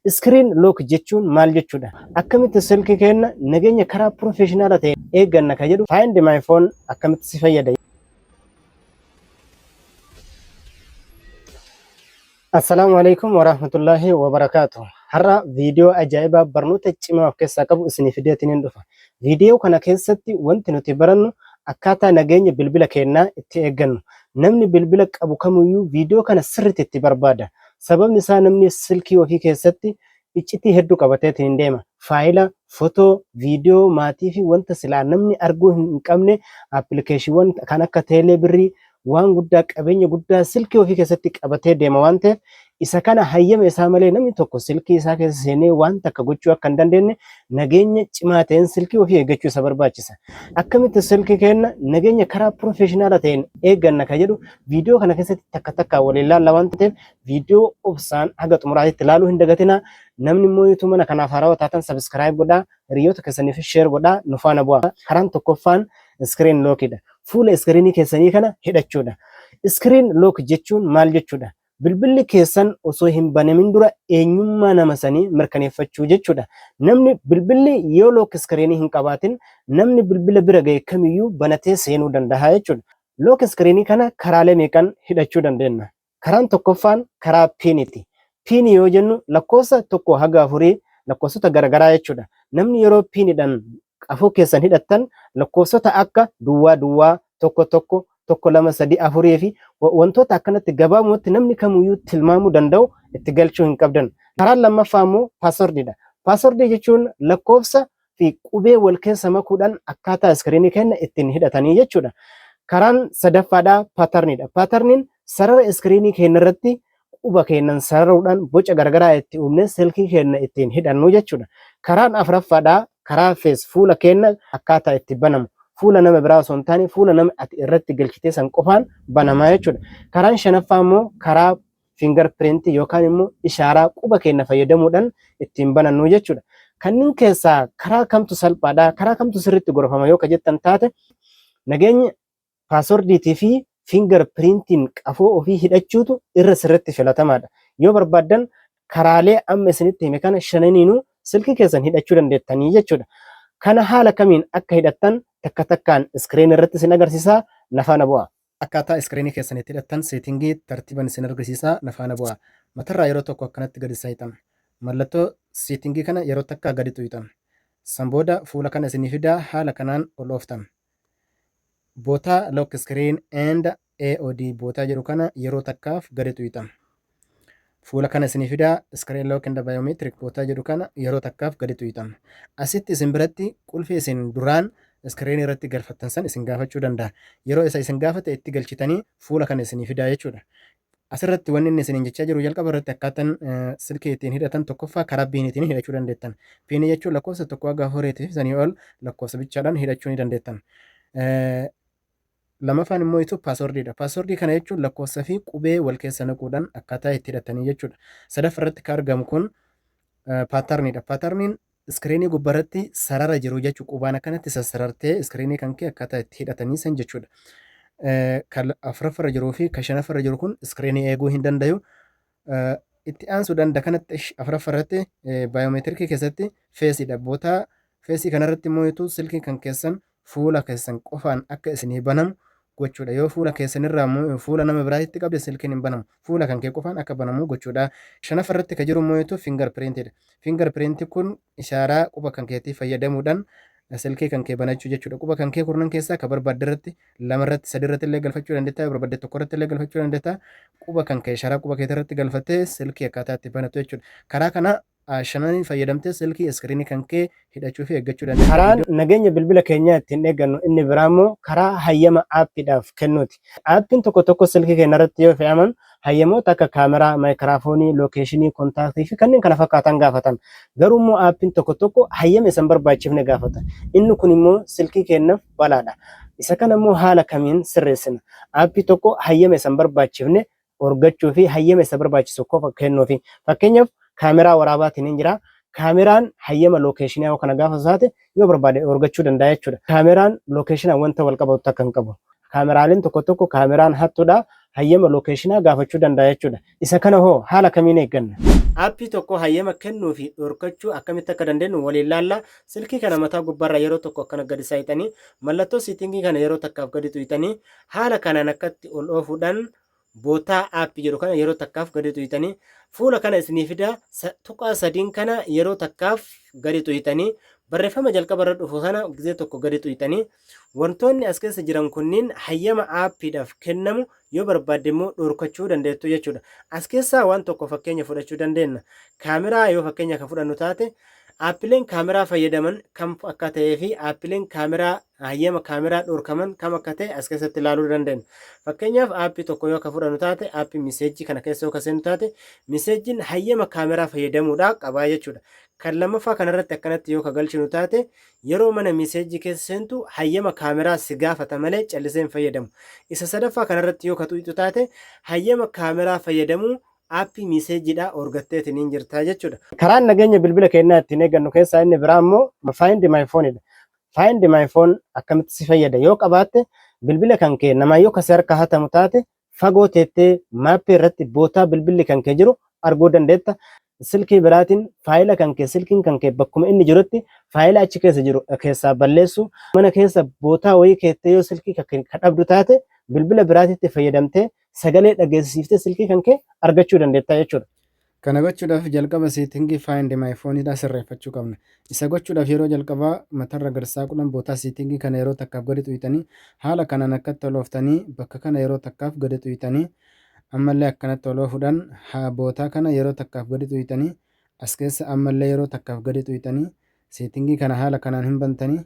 Screen lock jechuun maal jechuudha? Akkamitti silkii keenya nageenya karaa professional ta'een eegganna ka jedhu find my phone akkamitti si fayyada? Assalaamu alaikum warahmatullahi wabarakatuh. Har'a viidiyoo ajaa'ibaa barnoota cimaa of keessaa qabu isiniif fideetiin dhufa. Viidiyoo kana keessatti wanti nuti barannu akkaataa nageenya bilbila keenyaa itti eeggannu. Namni bilbila qabu kamiyyuu viidiyoo kana sirriitti itti barbaada. Sababni isaa namni silkii ofii keessatti iccitii hedduu qabateetiin hin deema. Faayila, footoo, viidiyoo, maatii fi wanta silaa namni arguu hin qabne appilikeeshiniiwwan kan akka teelee birrii waan guddaa qabeenya guddaa silkii ofii keessatti qabatee deema waan ta'eef isa kana hayyama isaa malee namni tokko silkii isaa keessa seenee waan takka gochuu akka hin dandeenye nageenya cimaa ta'een silkii ofii eeggachuu isa barbaachisa. Akkamitti silkii keenya nageenya karaa professional ta'een eegganna ka jedhu viidiyoo kana keessatti takka takka waliin ilaalla waan ta'eef viidiyoo obsaan haga xumuraatitti ilaaluu hin dagatina. Namni immoo YouTube mana kanaaf haarawaa taatan subscribe godhaa, hiriyoota keessaniif share godhaa, nu faana bu'aa. Karaan tokkoffaan screen lockidha. Fuula screenii keessanii kana hidhachuudha. Screen lock jechuun maal jechuudha? Bilbilli keessan osoo hin banamin dura eenyummaa nama sanii mirkaneeffachuu jechuudha. Namni bilbilli yoo lock screenii hin qabaatin namni bilbila bira ga'e kamiyyuu banatee seenuu danda'a jechuudha. Lock screenii kana karaalee meeqan hidhachuu dandeenya? Karaan tokkoffaan karaa piiniti. Piinii yoo jennu lakkoofsa tokko haga afurii lakkoofsota garaagaraa jechuudha. Namni yeroo piiniidhaan afur keessan hidhattan lakkoofsota akka duwwaa duwwaa tokko tokko tokko lama sadii afurii fi wantoota akkanatti gabaabumatti namni kamiyyuu tilmaamuu danda'u itti galchuu hin qabdan. Karaan lammaffaa immoo paaswordidha. Paaswordii jechuun lakkoofsa fi qubee wal keessa makuudhaan akkaataa iskiriinii keenya ittiin hidhatanii jechuudha. Karaan sadaffaadhaa paatarniidha. Paatarniin sarara iskiriinii keenya irratti quba keenyan sararuudhaan boca garaagaraa itti uumnee silkii keenya ittiin hidhannu jechuudha. Karaan afuraffaadhaa karaa fees fuula keenya akkaataa itti banamu. Fuula nama biraa osoo hin taane fuula nama ati irratti galchitee san qofaan banamaa jechuudha. Karaan shanaffaa immoo karaa fingerprint yookaan immoo ishaaraa quba keenya fayyadamuudhaan ittiin banannu jechuudha. Kanneen keessaa karaa kamtu salphaadhaa, karaa kamtu sirriitti gorfama yoo jettan taate nageenya paaswordiitii fi fingerprintiin qafoo ofii hidhachuutu irra sirriitti filatamaadha. Yoo barbaaddan karaalee amma isinitti hime kana shananiinuu silkii keessan hidhachuu dandeettanii jechuudha. Kana haala kamiin akka hidhattan takka takkaan iskiriin irratti isin agarsiisaa nafaana bu'a. Akkaataa iskiriinii keessan itti hidhattan seetingii tartiiban isin agarsiisaa nafaana bu'a. Matarraa yeroo tokko akkanatti gadi saayitan. Mallattoo seetingii kana yeroo takka gadi tuuyitan. San booda fuula kana isinii fidaa haala kanaan ol ooftan. Bootaa lock screen and AOD bootaa jedhu kana yeroo takkaaf gadi tuuyitan. Fuula kana isinii fidaa screen lock and biometric bootaa jedhu kana yeroo takkaaf gadi tuuyitan. Asitti isin biratti qulfii isin duraan iskiriinii irratti galfattan san isin gaafachuu danda'a. Yeroo isa isin gaafate itti galchitanii fuula kana isinii fidaa jechuudha. Asirratti wanni inni isiniin jechaa jiru jalqaba irratti akkaataan silkii ittiin hidhatan tokkoffaa karaa piiniitiin hidhachuu dandeettan. Piinii jechuun lakkoofsa tokko haga afuriitii fi sanii ol lakkoofsa bichaadhaan hidhachuu ni dandeettan. Lamaffaan immoo itu paaswordiidha. Paaswordii kana jechuun lakkoofsa fi qubee wal keessa naquudhaan akkaataa itti hidhatanii jechuudha. Sadaffaa irratti kan argamu kun paatarniidha. Paatarniin iskiriinii gubbaarratti sarara jiru jechuu qubaan akkanatti sassarartee iskiriinii kan kee akkaataa itti hidhatanii san jechuudha. Kan afuraffarra jiruu fi kan shanaffarra jiru kun iskiriinii eeguu hin danda'u. Itti aansuu danda'a kanatti afuraffarratti baayoomeetirikii keessatti feesiidha. Bootaa feesii kanarratti immoo itu silkii kan keessan fuula keessan qofaan akka isinii banamu gochuudha. Yoo fuula keessanirraa immoo fuula nama biraatti qabde silkiin hin banamu. Fuula kan kee qofaan akka banamu gochuudha. Shanaffarratti kan jiru immoo itu fingerprintidha. Fingerprinti kun ishaaraa quba kan keetii fayyadamuudhaan silkii kan kee banachuu jechuudha. Quba kan kee kurnan keessaa kan barbaadde irratti lama irratti sadii irratti illee galfachuu dandeetta. Barbaadde tokko irratti illee galfachuu dandeetta. Quba kan kee ishaaraa quba keetii irratti galfattee silkii akkaataa itti banatu jechuudha. Karaa kana shananiin fayyadamtee silkii iskiriinii kan kee hidhachuu fi eeggachuu dandeenya. Karaan nageenya bilbila keenyaa ittiin eeggannu inni biraa immoo karaa hayyama aappiidhaaf kennuuti. Aappiin tokko tokko silkii keenya irratti yoo fe'aman hayyamoota akka kaameraa, maayikiraafoonii, lookeeshinii, kontaaktii fi kanneen kana fakkaatan gaafatan. Garuu immoo aappiin tokko tokko hayyama isan barbaachifne gaafata. Inni kun immoo silkii keenyaaf balaadha. Isa kana immoo haala kamiin sirreessina? Aappii tokko hayyama isan barbaachifne argachuu fi hayyama isa barbaachisu qofa kennuufi. Fakkeenyaaf kaameraa waraabaatiin hin jira. Kaameraan hayyama lookeeshinii yoo kana gaafa taate yoo barbaade argachuu danda'a jechuudha. Kaameraan lookeeshinaa wanta wal qabatu akka hin qabu. Kaameraaleen tokko tokko kaameraan hattuudha. hayyama lokeeshinaa gaafachuu danda'a jechuudha. Isa kana hoo haala kamiin eegganna? Aappii tokko hayyama kennuu fi dhorkachuu akkamitti akka dandeenyu waliin laalla. Silkii kana mataa gubbaarra yeroo tokko akkana gadi saayitanii mallattoo siitingii kana yeroo takkaaf gadi tuqxanii haala kanaan akkatti ol oofuudhaan bootaa aappii jedhu kana yeroo takkaaf gadi tuqxanii fuula kana isinii fida tuqaa sadiin kana yeroo takkaaf gadi tuqxanii barreeffama jalqaba irra dhufu sana gizee tokko gadi tuqxanii wantoonni as keessa jiran kunniin hayyama aappiidhaaf kennamu yoo barbaadde immoo dhorkachuu dandeettu jechuudha. As keessaa waan tokko fakkeenya fudhachuu dandeenya. Kaameraa yoo fakkeenya kan fudhannu taate aappileen kaameraa fayyadaman kam akka ta'ee fi aappileen kaameraa hayyama kaameraa dhorkaman kam akka ta'e as keessatti ilaaluu dandeenya. Fakkeenyaaf aappii tokko yoo ka fudhannu taate aappii miseejii kana keessa yoo ka seenu taate miseejiin hayyama kaameraa fayyadamuudhaa qabaa jechuudha. Kan lammaffaa kanarratti akkanatti yoo ka galchinu taate yeroo mana miseejii keessa seentu hayyama kaameraa si gaafata malee callisee hin fayyadamu. Isa sadaffaa kanarratti yoo ka tuqxu taate hayyama kaameraa fayyadamuu aappii miseejiidhaa orgatteetiin hin jirtaa jechuudha. Karaan nageenya bilbila keenyaa ittiin eeggannu keessaa inni biraa immoo Find My Phoneidha. Find My Phone akkamitti si fayyada yoo qabaatte bilbila kan kee namaa yoo kasi harka hatamu taate fagoo teettee maappii irratti bootaa bilbilli kan kee jiru arguu dandeetta. Silkii biraatiin faayila kan kee silkiin kan kee bakkuma inni jirutti faayila achi keessa jiru keessaa balleessu mana keessa bootaa wayii keettee yoo silkii ka dhabdu taate bilbila biraatitti fayyadamtee sagalee dhageessisiiftee silkii kan kee argachuu dandeetta jechuudha. Kana gochuudhaaf jalqaba siitingii Find My Phoneidhaa sirreeffachuu qabna. Isa gochuudhaaf yeroo jalqabaa matarra garsaa kudhan bootaa siitingii kana yeroo takkaaf gadi tuqxanii haala kanaan akkatti ol ooftanii bakka kana yeroo takkaaf gadi tuqxanii ammallee akkanatti ol oofuudhaan bootaa kana yeroo takkaaf gadi tuqxanii as keessa ammallee yeroo takkaaf gadi tuqxanii siitingii kana haala kanaan hin bantanii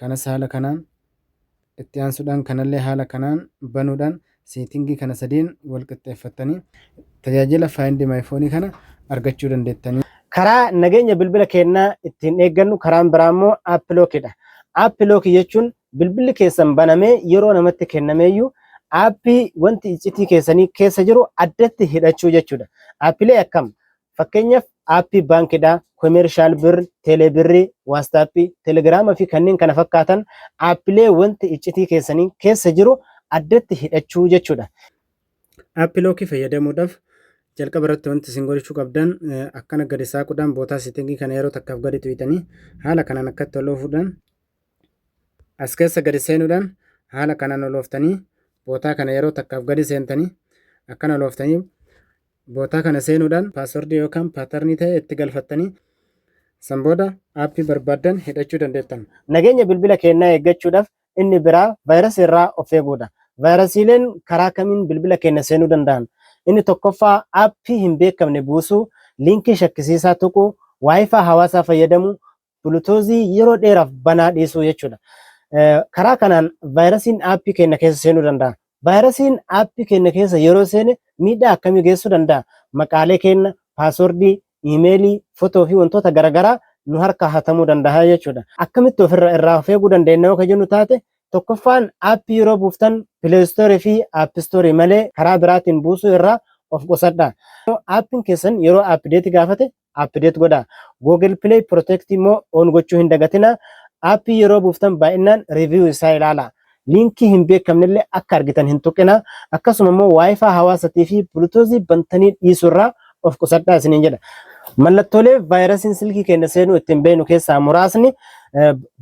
kanas haala kanaan itti aansuudhaan kanallee haala kanaan banuudhaan siitingii kana sadiin wal qixxeeffattanii tajaajila Find My Phone kana argachuu dandeettanii. Karaa nageenya bilbila keenyaa ittiin eeggannu karaan biraa immoo Aappilookiidha. Aappilooki jechuun bilbilli keessan banamee yeroo namatti kennameeyyuu aappii wanti iccitii keessanii keessa jiru addatti hidhachuu jechuudha. Aappilee akkam? Fakkeenyaaf aappii baankiidhaa, koomeershaal birri, teeleebirrii, waastaappii, teelegiraama fi kanneen kana fakkaatan aappilee wanti iccitii keessanii keessa jiru addatti hidhachuu jechuudha. Aappilooki fayyadamuudhaaf jalqaba irratti wanti isin godhachuu qabdan akkana gadi saaquudhaan bootaa siitingii kana yeroo takkaaf gadi tuqxanii haala kanaan akkatti ol oofuudhaan as keessa gadi seenuudhaan haala kanaan ol ooftanii bootaa kana yeroo takkaaf gadi seentanii akkana ol ooftanii bootaa kana seenuudhaan paaswordii yookaan paatarnii ta'e itti galfattanii san booda aappii barbaaddan hidhachuu dandeettan. Nageenya bilbila keenyaa eeggachuudhaaf inni biraa vaayirasii irraa of eeguudha. Vaayirasiileen karaa kamiin bilbila keenya seenuu danda'an? Inni tokkoffaa aappii hin beekamne buusuu, liinkii shakkisiisaa tuquu, waayifaa hawaasaa fayyadamuu, bulutoozii yeroo dheeraaf banaa dhiisuu jechuudha. Karaa kanaan vaayirasiin aappii keenya keessa seenuu danda'a. Vaayirasiin aappii keenya keessa yeroo seene miidhaa akkamii geessuu danda'a? Maqaalee keenya, paaswordii, iimeelii, footoo fi wantoota garaagaraa nu harkaa hatamuu danda'a jechuudha. Akkamitti irraa of eeguu dandeenya yoo jennu taate tokkoffaan aappii yeroo buuftan pileestoorii fi aappistoorii malee karaa biraatiin buusuu irraa of qusadhaa. Aappiin keessan yeroo aappideeti gaafate aappideet godhaa. Google Play Protect immoo on gochuu hin dagatinaa. Aappii yeroo buuftan baay'inaan riiviyuu isaa ilaalaa. Liinkii hin beekamnellee akka argitan hin tuqinaa. Akkasuma immoo waayifaa hawaasatii fi bulutoozii bantanii dhiisuu irraa of qusadhaa isiniin jedha. Mallattoolee vaayirasiin silkii keenya seenuu ittiin beeknu keessaa muraasni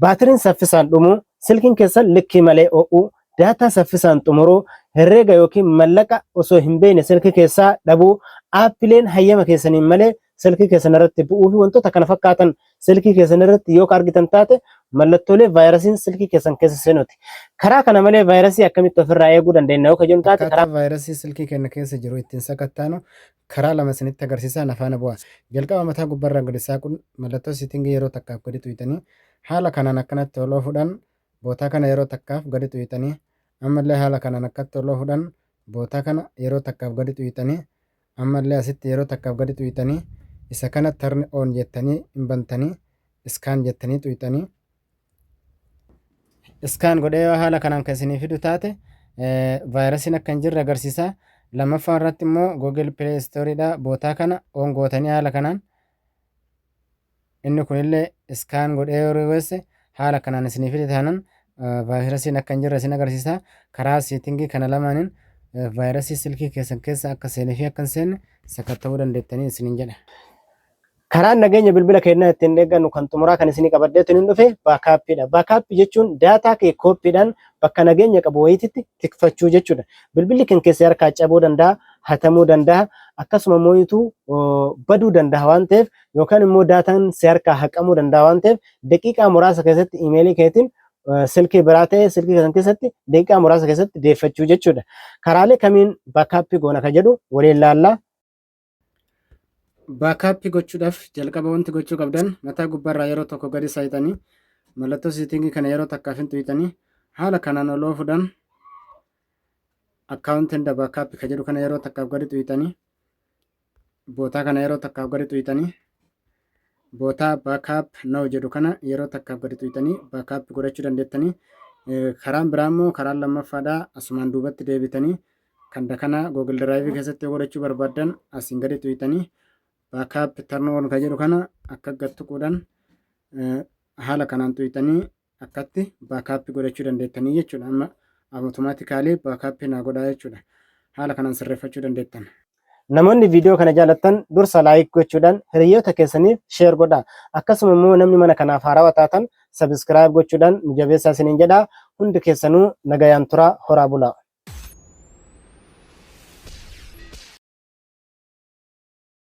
baatiriin saffisaan dhumuu, silkiin keessan likkii malee o'uu, daataa saffisaan xumuruu, herreega yookiin mallaqa osoo hin beekne silkii keessaa dhabuu, aappileen hayyama keessaniin malee silkii keessan irratti bu'uu fi wantoota kana fakkaatan silkii keessan irratti yoo argitan taate mallattoolee vaayirasiin silkii keessan keessa seenuuti. Karaa kana malee vaayirasii akkamitti ofirraa eeguu dandeenya yoo jennu taate karaa vaayirasii silkii keenya keessa jiru ittiin sakattaanu karaa lama isinitti agarsiisaa nafaana bu'aa. Jalqaba mataa gubbarraa gadi saaquun mallattoo siitingii yeroo takkaaf gadi tuqxanii haala kanaan akkanatti ol oofuudhaan bootaa kana yeroo takkaaf gadi tuqxanii ammallee haala kanaan akkatti ol oofuudhaan bootaa kana yeroo takkaaf gadi tuqxanii ammallee asitti yeroo takkaaf gadi tuqxanii isa kana turn on jettanii hin bantanii iskaan jettanii tuqxanii iskaan godhee haala kanaan kan isinii fidu taate vaayirasiin akka hin jirre agarsiisa. Lammaffaa irratti immoo Google Play Storeedha bootaa kana on gootanii haala kanaan inni kunillee iskaan godhee yeroo haala kanaan isinii fidu taanaan vaayirasiin akka hin jirre isin agarsiisa. Karaa siitingii kana lamaaniin vaayirasii silkii keessan keessa akka seenee fi akka hin seenne sakatta'uu dandeettanii isiniin jedha. Karaan nageenya bilbila keenyaa ittiin eeggannu kan xumuraa kan isinii qabaddeetu hin dhufe baakaappiidha. Baakaappii jechuun daataa kee kooppiidhaan bakka nageenya qabu wayiititti tikfachuu jechuudha. Bilbilli kan keessi harkaa cabuu danda'a, hatamuu danda'a, akkasuma immoo baduu danda'a waan ta'eef yookaan immoo daataan si harkaa haqamuu danda'a waan ta'eef daqiiqaa muraasa keessatti iimeelii keetiin silkii biraa ta'e silkii kan keessatti daqiiqaa muraasa keessatti deeffachuu jechuudha. Karaalee kamiin baakaappii goona kan jedhu waliin ilaallaa. Baakaappii gochuudhaaf jalqaba wanti gochuu qabdan mataa gubbaarraa yeroo tokko gadi saayitanii mallattoo siitingii kana yeroo takkaaf hin tuqxanii haala kanaan ol oofuudhaan akkaawuntiin da baakaappii kan jedhu kana yeroo takkaaf gadi tuqxanii bootaa kana yeroo takkaaf gadi tuqxanii bootaa baakaap now jedhu kana yeroo takkaaf gadi tuqxanii baakaappii godhachuu dandeettanii. Karaan biraa immoo karaan lammaffaadhaa asumaan duubatti deebitanii kan kana Google Drive keessatti godhachuu barbaaddan asiin gadi tuqxanii baakaap turn on kan jedhu kana akka gattuquudhaan haala kanaan tuqxanii akkatti baakaappii godhachuu dandeettanii jechuudha. Amma automaatikaalii baakaappii naa godhaa jechuudha. Haala kanaan sirreeffachuu dandeettan. Namoonni viidiyoo kana jaallattan dursa laayik gochuudhaan hiriyoota keessaniif sheer godhaa. Akkasuma immoo namni mana kanaaf haarawaa taatan sabiskiraayib gochuudhaan mijabeessaa isiniin jedhaa. Hundi keessanuu nagayaan turaa horaa bulaa.